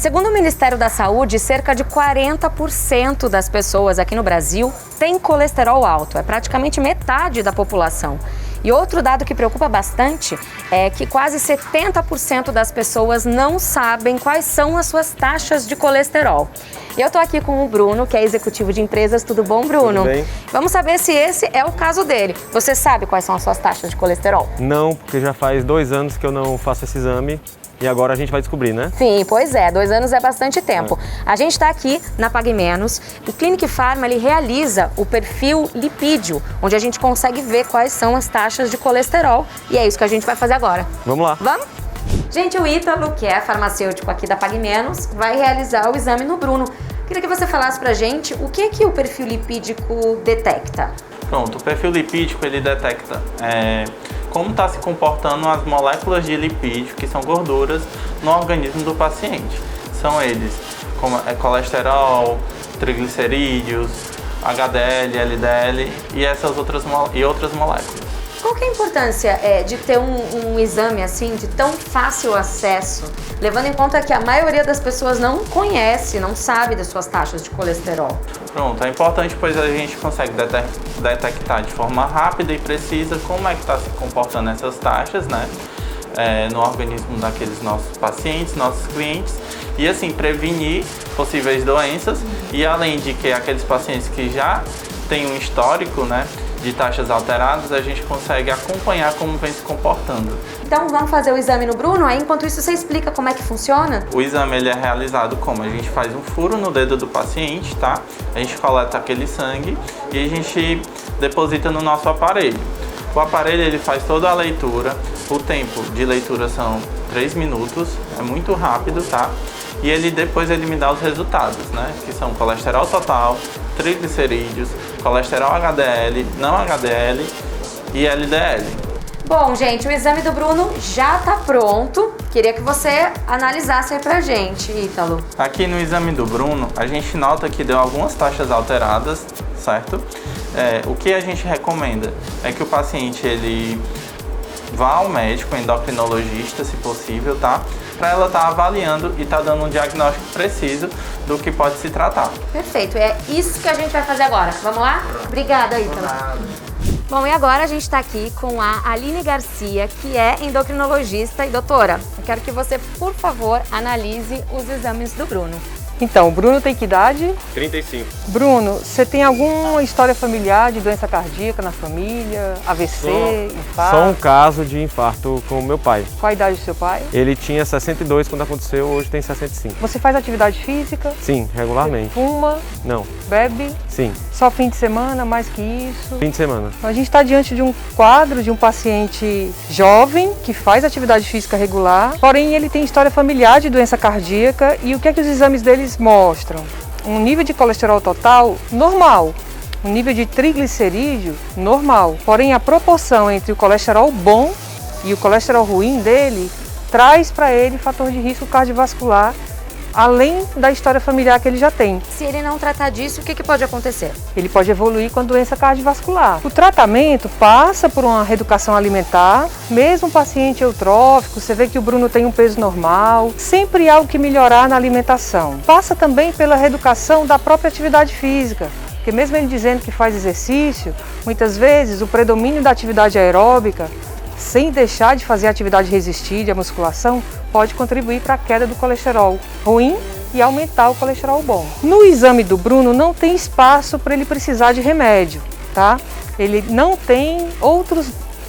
Segundo o Ministério da Saúde, cerca de 40% das pessoas aqui no Brasil têm colesterol alto. É praticamente metade da população. E outro dado que preocupa bastante é que quase 70% das pessoas não sabem quais são as suas taxas de colesterol. E eu tô aqui com o Bruno, que é executivo de empresas. Tudo bom, Bruno? Tudo bem. Vamos saber se esse é o caso dele. Você sabe quais são as suas taxas de colesterol? Não, porque já faz 2 anos que eu não faço esse exame. E agora a gente vai descobrir, né? Sim, pois é, 2 anos é bastante tempo. A gente está aqui na Pague Menos. O Clinic Pharma, ele realiza o perfil lipídio, onde a gente consegue ver quais são as taxas de colesterol. E é isso que a gente vai fazer agora. Vamos lá. Vamos? Gente, o Ítalo, que é farmacêutico aqui da Pague Menos, vai realizar o exame no Bruno. Queria que você falasse pra gente o que o perfil lipídico detecta. Pronto, o perfil lipídico ele detecta como está se comportando as moléculas de lipídio, que são gorduras, no organismo do paciente. São eles como colesterol, triglicerídeos, HDL, LDL e outras moléculas. Qual que é a importância de ter um exame assim, de tão fácil acesso, levando em conta que a maioria das pessoas não conhece, não sabe das suas taxas de colesterol? Pronto, é importante pois a gente consegue detectar de forma rápida e precisa como é que está se comportando essas taxas, né, no organismo daqueles nossos pacientes, nossos clientes, e assim prevenir possíveis doenças. E além de que aqueles pacientes que já têm um histórico, né, de taxas alteradas, a gente consegue acompanhar como vem se comportando. Então vamos fazer o exame no Bruno, aí enquanto isso você explica como é que funciona? O exame ele é realizado como? A gente faz um furo no dedo do paciente, tá? A gente coleta aquele sangue e a gente deposita no nosso aparelho. O aparelho ele faz toda a leitura, o tempo de leitura são 3 minutos, é muito rápido, tá? E depois ele me dá os resultados, né? Que são colesterol total, triglicerídeos, colesterol HDL, não HDL e LDL. Bom, gente, o exame do Bruno já tá pronto. Queria que você analisasse aí pra gente, Ítalo. Aqui no exame do Bruno, a gente nota que deu algumas taxas alteradas, certo? O que a gente recomenda é que o paciente ele vá ao médico, endocrinologista, se possível, tá? Para ela estar avaliando e dando um diagnóstico preciso do que pode se tratar. Perfeito, é isso que a gente vai fazer agora. Vamos lá? Obrigada, Ítalo. Bom, e agora a gente está aqui com a Aline Garcia, que é endocrinologista. E doutora, eu quero que você, por favor, analise os exames do Bruno. Então, o Bruno tem que idade? 35. Bruno, você tem alguma história familiar de doença cardíaca na família? AVC, infarto? Só um caso de infarto com o meu pai. Qual a idade do seu pai? Ele tinha 62 quando aconteceu, hoje tem 65. Você faz atividade física? Sim, regularmente. Fuma? Não. Bebe? Sim. Só fim de semana, mais que isso? Fim de semana. A gente está diante de um quadro de um paciente jovem que faz atividade física regular, porém ele tem história familiar de doença cardíaca. E o que é que os exames deles mostram? Um nível de colesterol total normal, um nível de triglicerídeo normal, porém a proporção entre o colesterol bom e o colesterol ruim dele traz para ele fator de risco cardiovascular, além da história familiar que ele já tem. Se ele não tratar disso, o que pode acontecer? Ele pode evoluir com doença cardiovascular. O tratamento passa por uma reeducação alimentar, mesmo paciente eutrófico, você vê que o Bruno tem um peso normal, sempre há algo que melhorar na alimentação. Passa também pela reeducação da própria atividade física, porque mesmo ele dizendo que faz exercício, muitas vezes o predomínio da atividade aeróbica, sem deixar de fazer a atividade resistida, a musculação, pode contribuir para a queda do colesterol ruim e aumentar o colesterol bom. No exame do Bruno não tem espaço para ele precisar de remédio, tá? Ele não tem outros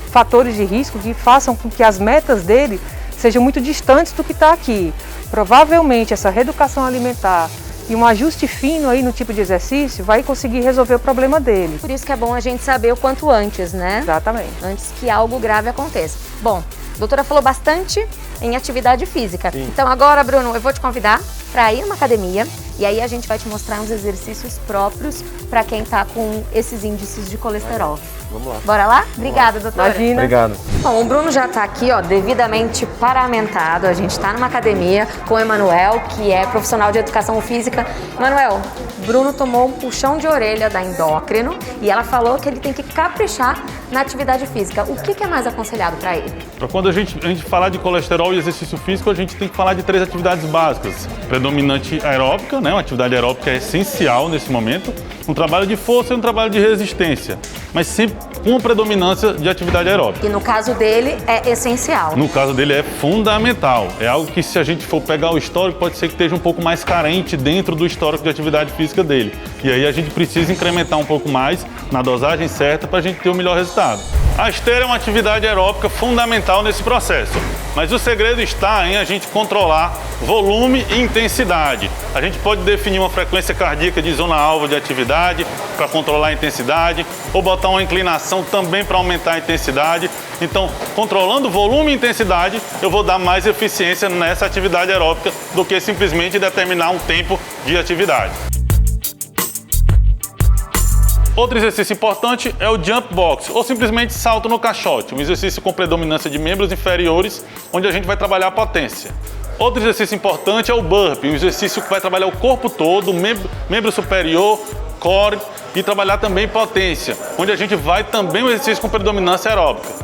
fatores de risco que façam com que as metas dele sejam muito distantes do que está aqui. Provavelmente essa reeducação alimentar e um ajuste fino aí no tipo de exercício vai conseguir resolver o problema dele. Por isso que é bom a gente saber o quanto antes, né? Exatamente. Antes que algo grave aconteça. Bom, a doutora falou bastante em atividade física. Sim. Então agora, Bruno, eu vou te convidar para ir numa academia e aí a gente vai te mostrar uns exercícios próprios para quem tá com esses índices de colesterol. Vamos lá. Bora lá? Obrigada, doutora. Imagina. Obrigado. Bom, o Bruno já tá aqui, ó, devidamente paramentado. A gente tá numa academia com o Emanuel, que é profissional de educação física. Emanuel, Bruno tomou um puxão de orelha da endócrino e ela falou que ele tem que caprichar na atividade física, o que é mais aconselhado para ele? Quando a gente falar de colesterol e exercício físico, a gente tem que falar de 3 atividades básicas. Predominante aeróbica, né? Uma atividade aeróbica é essencial nesse momento. Um trabalho de força e um trabalho de resistência, mas sempre com predominância de atividade aeróbica. E no caso dele é essencial. No caso dele é fundamental. É algo que, se a gente for pegar o histórico, pode ser que esteja um pouco mais carente dentro do histórico de atividade física dele. E aí a gente precisa incrementar um pouco mais na dosagem certa para a gente ter o melhor resultado. A esteira é uma atividade aeróbica fundamental nesse processo, mas o segredo está em a gente controlar volume e intensidade. A gente pode definir uma frequência cardíaca de zona-alvo de atividade para controlar a intensidade, ou botar uma inclinação também para aumentar a intensidade. Então, controlando volume e intensidade, eu vou dar mais eficiência nessa atividade aeróbica do que simplesmente determinar um tempo de atividade. Outro exercício importante é o jump box, ou simplesmente salto no caixote, um exercício com predominância de membros inferiores, onde a gente vai trabalhar a potência. Outro exercício importante é o burpee, um exercício que vai trabalhar o corpo todo, membro superior, core, e trabalhar também potência, onde a gente vai também um exercício com predominância aeróbica.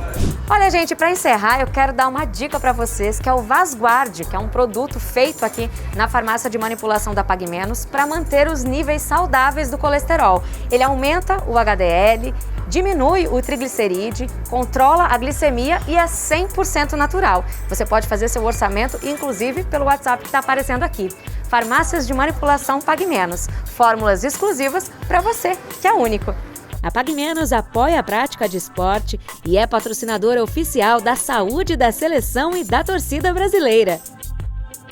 Olha, gente, para encerrar, eu quero dar uma dica para vocês, que é o Vasguard, que é um produto feito aqui na farmácia de manipulação da PagMenos para manter os níveis saudáveis do colesterol. Ele aumenta o HDL, diminui o triglicerídeo, controla a glicemia e é 100% natural. Você pode fazer seu orçamento, inclusive, pelo WhatsApp que está aparecendo aqui. Farmácias de manipulação PagMenos. Fórmulas exclusivas para você, que é único. A PagMenos apoia a prática de esporte e é patrocinadora oficial da saúde da seleção e da torcida brasileira.